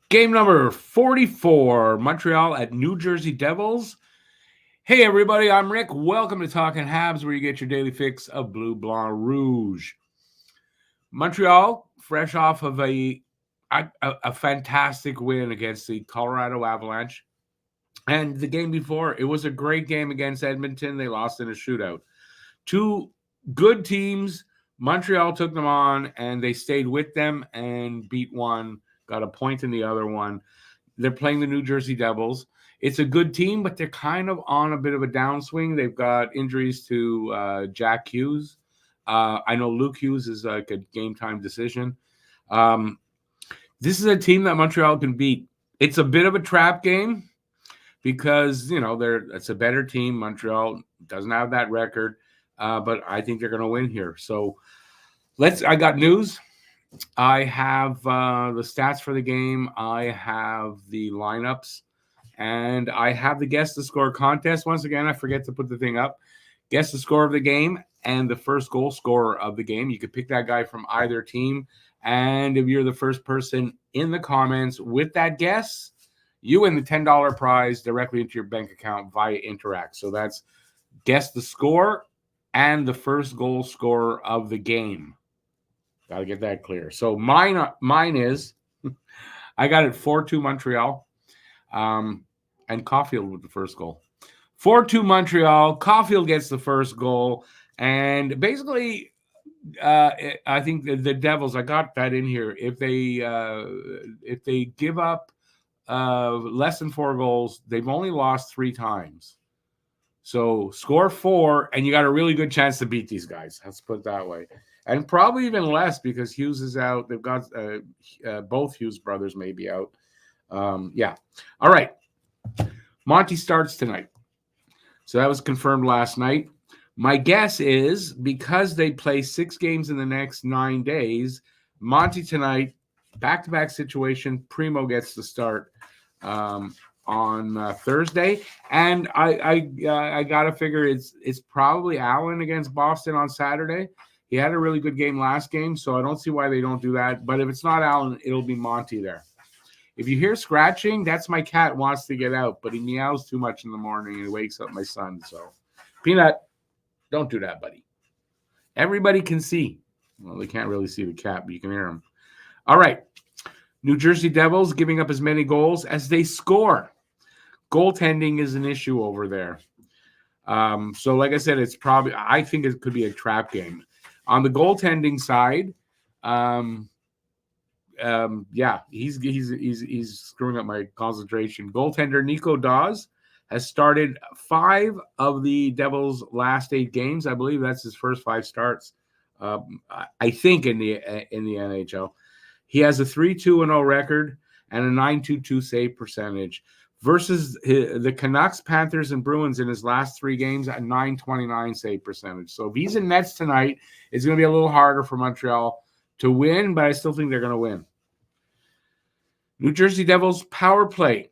Game number 44, Montreal at New Jersey Devils. Hey, everybody, I'm Rick. Welcome to Talking Habs, where you get your daily fix of Blue, Blanc, Rouge. Montreal, fresh off of a fantastic win against the Colorado Avalanche. And the game before, it was a great game against Edmonton. They lost in a shootout. Two good teams. Montreal took them on, and they stayed with them and beat one, got a point in the other one. They're playing the New Jersey Devils. It's a good team, but they're kind of on a bit of a downswing. They've got injuries to Jack Hughes. I know Luke Hughes is like a game time decision. This is a team that Montreal can beat. It's a bit of a trap game because, it's a better team. Montreal doesn't have that record, but I think they're going to win here. So I got news. I have the stats for the game. I have the lineups. And I have the Guess the Score contest. Once again, I forget to put the thing up. Guess the score of the game and the first goal scorer of the game. You could pick that guy from either team. And if you're the first person in the comments with that guess, you win the $10 prize directly into your bank account via Interact. So that's Guess the Score and the first goal scorer of the game. Got to get that clear. So mine is, I got it 4-2 Montreal. And Caulfield with the first goal. 4-2 Montreal. Caulfield gets the first goal. And basically, I think the Devils, I got that in here. If they give up less than 4 goals, they've only lost 3 times. So score 4, and you got a really good chance to beat these guys. Let's put it that way. And probably even less because Hughes is out. They've got both Hughes brothers may be out. Yeah. All right. Monty starts tonight. So that was confirmed last night. My guess is because they play 6 games in the next 9 days, Monty tonight, back-to-back situation, Primo gets the start on Thursday. And I got to figure it's probably Allen against Boston on Saturday. He had a really good game last game, so I don't see why they don't do that. But if it's not Allen, it'll be Monty there. If you hear scratching, that's my cat wants to get out, but he meows too much in the morning and wakes up my son. So, Peanut, don't do that, buddy. Everybody can see. Well, they can't really see the cat, but you can hear him. All right. New Jersey Devils giving up as many goals as they score. Goaltending is an issue over there. So, like I said, I think it could be a trap game. On the goaltending side, he's screwing up my concentration. Goaltender Nico Dawes has started 5 of the Devils' last 8 games. I believe that's his first 5 starts. I think in the NHL, he has a 3-2-0 record and a 9.22 save percentage versus the Canucks, Panthers, and Bruins in his last 3 games at 9.29 save percentage. So if he's in nets tonight, it's going to be a little harder for Montreal to win, but I still think they're going to win. New Jersey Devils power play.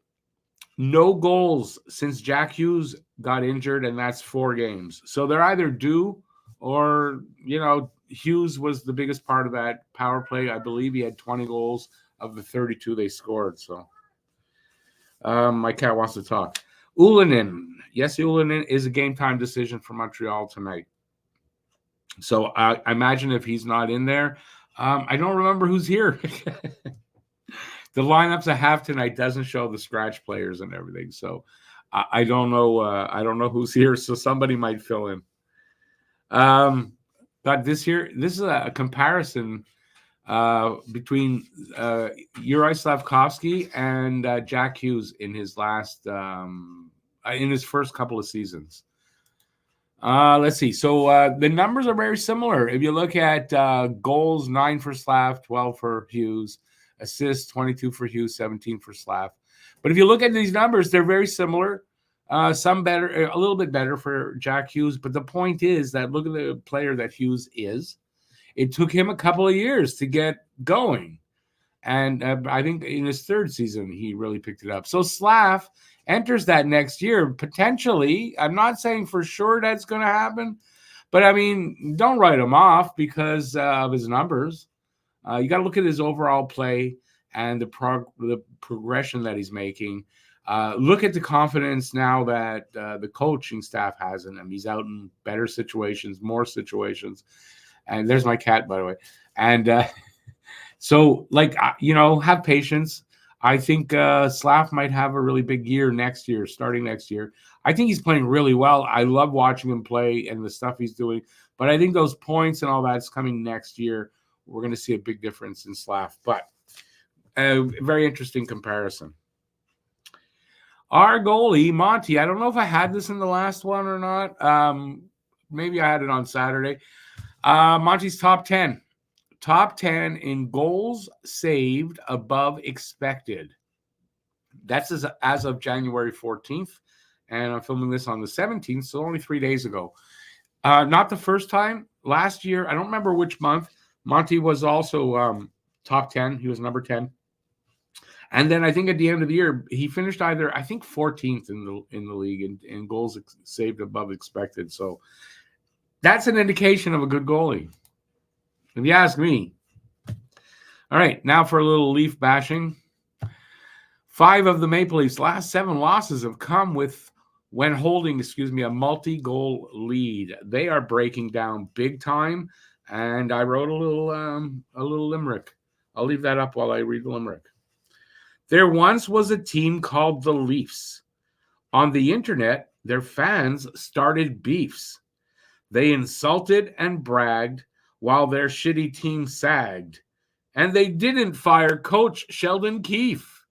No goals since Jack Hughes got injured, and that's 4 games. So they're either due or, Hughes was the biggest part of that power play. I believe he had 20 goals of the 32 they scored. So my cat wants to talk. Ullinen. Yes, Ullinen is a game-time decision for Montreal tonight. So I imagine if he's not in there, I don't remember who's here. The lineups I have tonight doesn't show the scratch players and everything, so I don't know. I don't know who's here, so somebody might fill in. But this is a comparison between Uri Slavkovsky and Jack Hughes in his first couple of seasons. Let's see. So the numbers are very similar. If you look at goals, 9 for Slav, 12 for Hughes. Assists, 22 for Hughes, 17 for Slav. But if you look at these numbers, they're very similar. Some better, a little bit better for Jack Hughes. But the point is that look at the player that Hughes is. It took him a couple of years to get going. And I think in his 3rd season, he really picked it up. So Slav enters that next year, potentially. I'm not saying for sure that's going to happen. But, I mean, don't write him off because of his numbers. You got to look at his overall play and the progression that he's making. Look at the confidence now that the coaching staff has in him. He's out in better situations, more situations. And there's my cat, by the way. And so, have patience. I think Slav might have a really big year next year, starting next year. I think he's playing really well. I love watching him play and the stuff he's doing. But I think those points and all that's coming next year. We're going to see a big difference in Slav. But a very interesting comparison. Our goalie, Monty, I don't know if I had this in the last one or not. Maybe I had it on Saturday. Monty's top 10. Top 10 in goals saved above expected. That's as of January 14th. And I'm filming this on the 17th, so only 3 days ago. Not the first time. Last year, I don't remember which month, Monty was also top 10. He was number 10. And then I think at the end of the year, he finished either, I think, 14th in the league in goals saved above expected. So that's an indication of a good goalie, if you ask me. All right, now for a little Leaf bashing. 5 of the Maple Leafs' last 7 losses have come when holding, a multi-goal lead. They are breaking down big time, and I wrote a little limerick. I'll leave that up while I read the limerick. There once was a team called the Leafs. On the internet, their fans started beefs. They insulted and bragged while their shitty team sagged. And they didn't fire Coach Sheldon Keefe.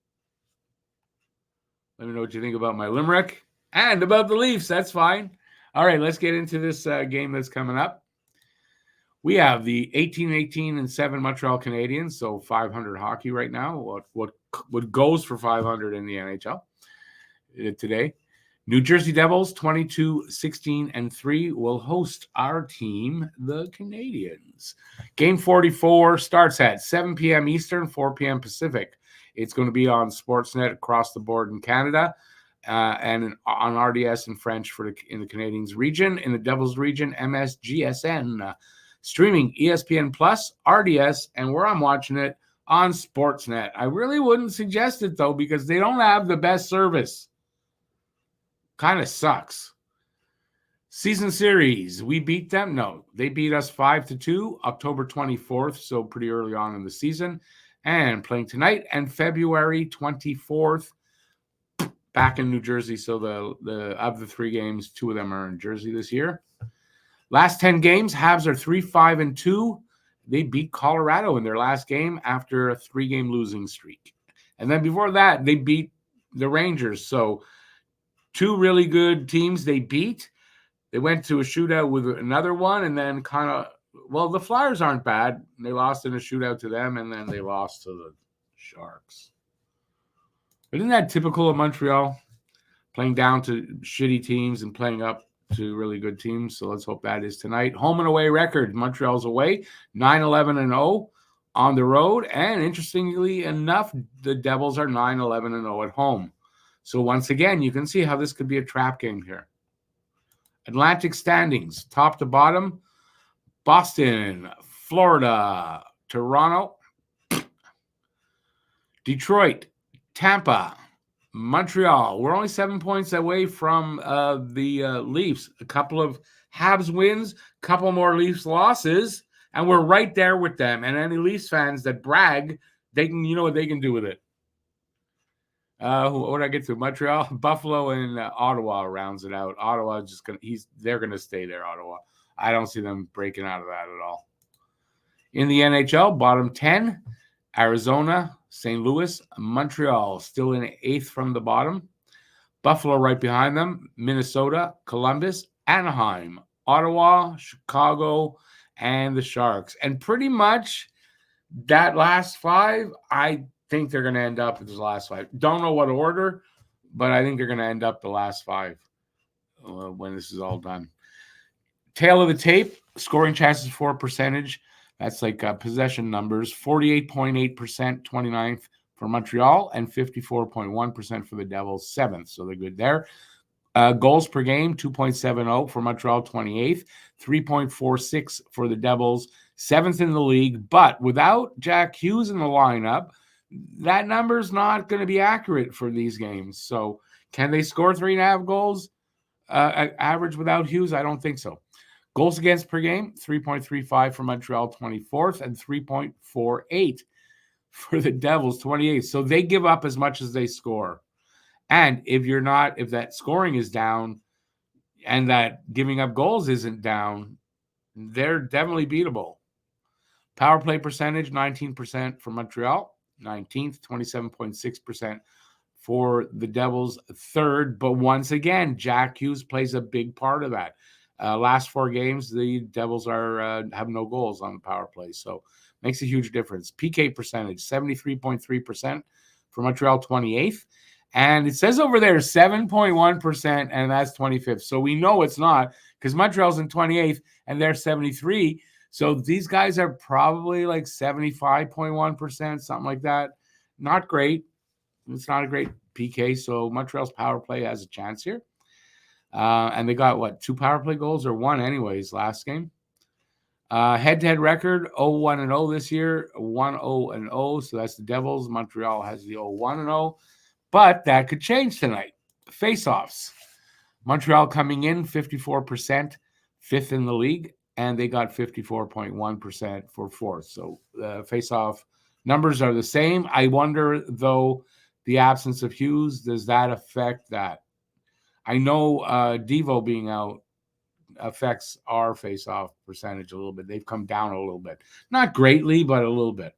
Let me know what you think about my limerick and about the Leafs. That's fine. All right, let's get into this game that's coming up. We have the 18-18-7 Montreal Canadiens, so 500 hockey right now. What goes for 500 in the NHL today? New Jersey Devils, 22-16-3, will host our team, the Canadiens. Game 44 starts at 7 p.m. Eastern, 4 p.m. Pacific. It's going to be on Sportsnet across the board in Canada and on RDS in French in the Canadiens region. In the Devils region, MSGSN. Streaming ESPN Plus, RDS, and where I'm watching it on Sportsnet. I really wouldn't suggest it, though, because they don't have the best service. Kind of sucks. Season series, we beat them? No, they beat us 5-2, October 24th, so pretty early on in the season. And playing tonight and February 24th, back in New Jersey. So the of the 3 games, 2 of them are in Jersey this year. Last 10 games, Habs are 3-5-2. They beat Colorado in their last game after a 3-game losing streak. And then before that, they beat the Rangers. So 2 really good teams they beat. They went to a shootout with another one and then the Flyers aren't bad. They lost in a shootout to them and then they lost to the Sharks. Isn't that typical of Montreal? Playing down to shitty teams and playing up to really good teams. So let's hope that is tonight. Home and away record. Montreal's away, 9-11-0 on the road. And interestingly enough, the Devils are 9-11-0 at home. So once again, you can see how this could be a trap game here. Atlantic standings, top to bottom. Boston, Florida, Toronto, Detroit, Tampa, Montreal. We're only 7 points away from the Leafs. A couple of Habs wins, a couple more Leafs losses, and we're right there with them. And any Leafs fans that brag, you know what they can do with it. What did I get to? Montreal, Buffalo, and Ottawa rounds it out. Ottawa they're gonna stay there. Ottawa. I don't see them breaking out of that at all. In the NHL, bottom 10, Arizona, St. Louis, Montreal, still in 8th from the bottom. Buffalo right behind them, Minnesota, Columbus, Anaheim, Ottawa, Chicago, and the Sharks. And pretty much that last 5, I think they're going to end up with the last 5. Don't know what order, but I think they're going to end up the last 5 when this is all done. Tail of the tape, scoring chances for percentage. That's like possession numbers. 48.8%, 29th for Montreal, and 54.1% for the Devils, 7th. So they're good there. Goals per game, 2.70 for Montreal, 28th. 3.46 for the Devils, 7th in the league. But without Jack Hughes in the lineup, that number's not going to be accurate for these games. So can they score 3.5 goals average without Hughes? I don't think so. Goals against per game, 3.35 for Montreal, 24th, and 3.48 for the Devils, 28th. So they give up as much as they score. And if that scoring is down and that giving up goals isn't down, they're definitely beatable. Power play percentage, 19% for Montreal, 19th, 27.6% for the Devils, third. But once again, Jack Hughes plays a big part of that. Last 4 games, the Devils have no goals on the power play, so makes a huge difference. PK percentage, 73.3% for Montreal, 28th. And it says over there 7.1%, and that's 25th. So we know it's not, because Montreal's in 28th, and they're 73. So these guys are probably like 75.1%, something like that. Not great. It's not a great PK, so Montreal's power play has a chance here. And they got, 2 power play goals, or 1 anyways, last game. Head-to-head record, 0-1-0 this year, 1-0-0. So that's the Devils. Montreal has the 0-1-0. But that could change tonight. Face-offs. Montreal coming in 54%, 5th in the league, and they got 54.1% for 4th. So the face-off numbers are the same. I wonder, though, the absence of Hughes, does that affect that? I know Devo being out affects our face-off percentage a little bit. They've come down a little bit. Not greatly, but a little bit.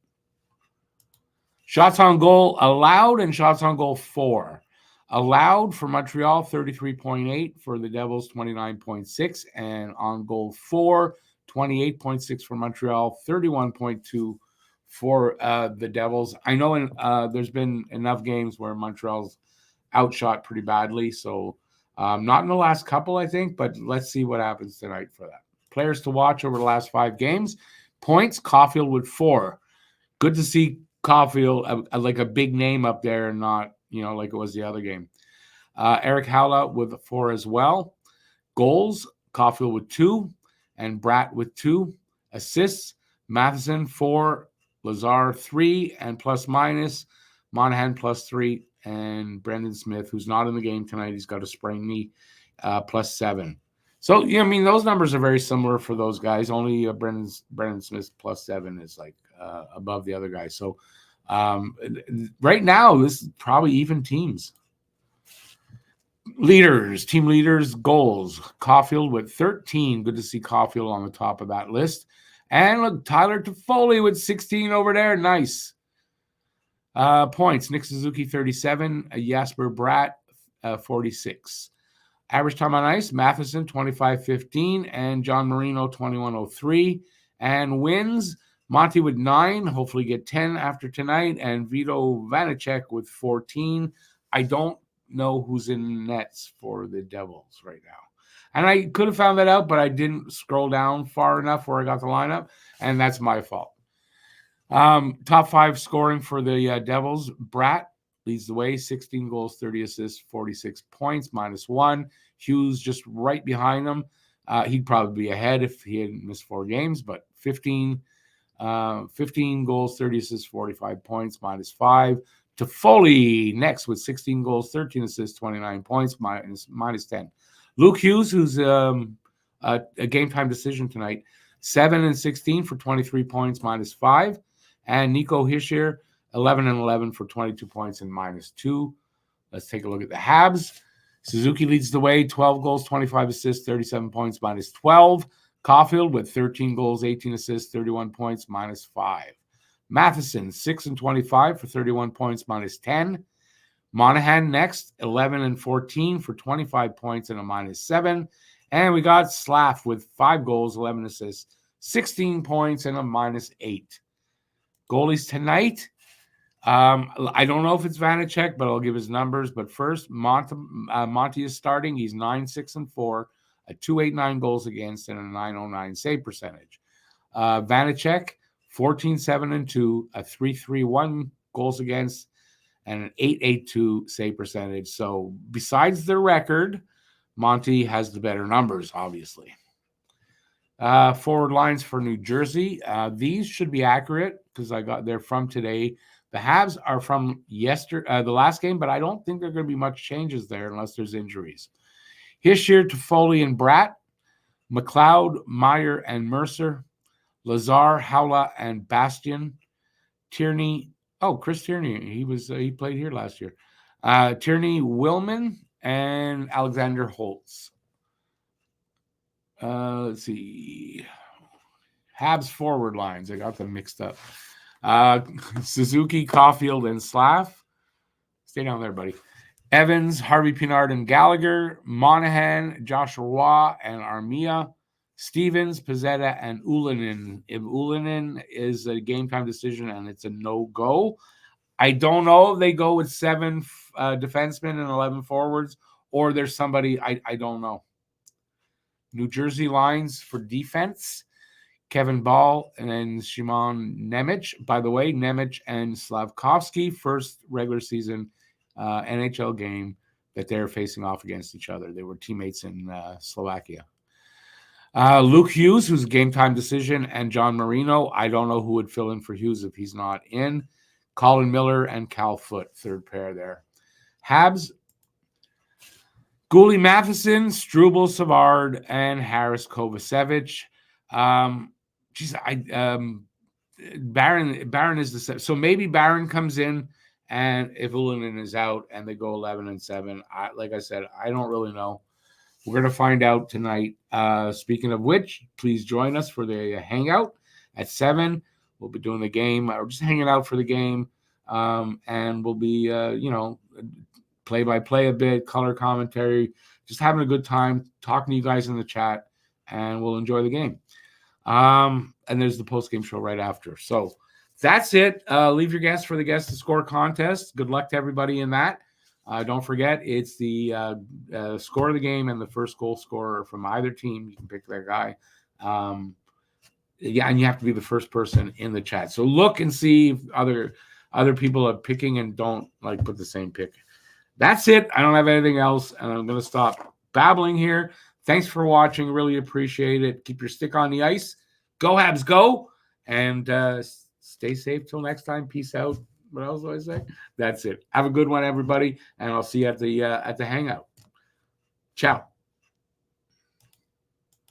Shots on goal allowed and shots on goal for. Allowed for Montreal, 33.8. For the Devils, 29.6. And on goal for, 28.6 for Montreal, 31.2 for the Devils. I know there's been enough games where Montreal's outshot pretty badly, so not in the last couple, I think, but let's see what happens tonight for that. Players to watch over the last 5 games. Points, Caulfield with 4. Good to see Caulfield, like a big name up there, and not, like it was the other game. Eric Howlett with 4 as well. Goals, Caulfield with 2, and Bratt with 2. Assists, Matheson 4, Lazar 3, and plus minus, Monahan plus 3, and Brendan Smith, who's not in the game tonight, he's got a sprained knee, plus 7. So, those numbers are very similar for those guys. Only Brendan Smith plus 7 is like above the other guys. So, right now, this is probably even teams. Team leaders, goals. Caulfield with 13. Good to see Caulfield on the top of that list. And look, Tyler Toffoli with 16 over there. Nice. Points, Nick Suzuki, 37. Jasper Bratt, 46. Average time on ice, Matheson, 25-15. And John Marino, 21-03. And wins, Monty with 9. Hopefully get 10 after tonight. And Vito Vanacek with 14. I don't know who's in nets for the Devils right now. And I could have found that out, but I didn't scroll down far enough where I got the lineup, and that's my fault. Top 5 scoring for the Devils. Bratt leads the way, 16 goals, 30 assists, 46 points, -1. Hughes just right behind him. He'd probably be ahead if he hadn't missed 4 games, but 15 goals, 30 assists, 45 points, -5. Toffoli next with 16 goals, 13 assists, 29 points, -10. Luke Hughes, who's a game time decision tonight, 7 and 16 for 23 points, -5. And Nico Hischier, 11 and 11 for 22 points and -2. Let's take a look at the Habs. Suzuki leads the way, 12 goals, 25 assists, 37 points, -12. Caulfield with 13 goals, 18 assists, 31 points, -5. Matheson, 6 and 25 for 31 points, -10. Monahan next, 11 and 14 for 25 points and a -7. And we got Slav with 5 goals, 11 assists, 16 points and a -8. Goalies tonight, I don't know if it's Vanacek, but I'll give his numbers. But first, Monty is starting. He's 9-6-4, a 2.89 goals against, and a 9.09 save percentage. Vanacek, 14-7-2, a 3.31 goals against, and an 8.82 save percentage. So besides the record, Monty has the better numbers, obviously. Forward lines for New Jersey. These should be accurate because they're from today. The Habs are from the last game, but I don't think there are going to be much changes there unless there's injuries. Hischier, Toffoli, and Bratt. McLeod, Meyer, and Mercer. Lazar, Howla, and Bastian. Tierney. Oh, Chris Tierney. He played here last year. Tierney, Willman, and Alexander Holtz. Let's see. Habs forward lines. I got them mixed up. Suzuki, Caulfield, and Slav. Stay down there, buddy. Evans, Harvey Pinard, and Gallagher. Monahan, Joshua Roy, and Armia. Stevens, Pizzetta, and Ulinen. If Ulinen is a game time decision and it's a no-go, I don't know if they go with 7 defensemen and 11 forwards, or there's somebody, I don't know. New Jersey lines for defense. Kevin Ball and then Shimon Nemec. By the way, Nemec and Slavkovsky, first regular season NHL game that they're facing off against each other. They were teammates in Slovakia. Luke Hughes, who's a game time decision, and John Marino. I don't know who would fill in for Hughes if he's not in. Colin Miller and Cal Foote, third pair there. Habs, Gouli Matheson, Struble Savard, and Harris Kovacevic. Barron is the so maybe Barron comes in, and if Ulinen is out and they go 11-7, like I said, I don't really know. We're going to find out tonight. Speaking of which, please join us for the hangout at 7. We'll be doing the game. We're just hanging out for the game, and we'll be play-by-play a bit, color commentary, just having a good time, talking to you guys in the chat, and we'll enjoy the game. And there's the post-game show right after. So that's it. Leave your guess for the Guess to Score contest. Good luck to everybody in that. Don't forget, it's the score of the game and the first goal scorer from either team. You can pick that guy. And you have to be the first person in the chat. So look and see if other people are picking and don't put the same pick. That's it. I don't have anything else, and I'm going to stop babbling here. Thanks for watching. Really appreciate it. Keep your stick on the ice. Go Habs, go. And stay safe till next time. Peace out. What else do I say? That's it. Have a good one, everybody, and I'll see you at the hangout. Ciao.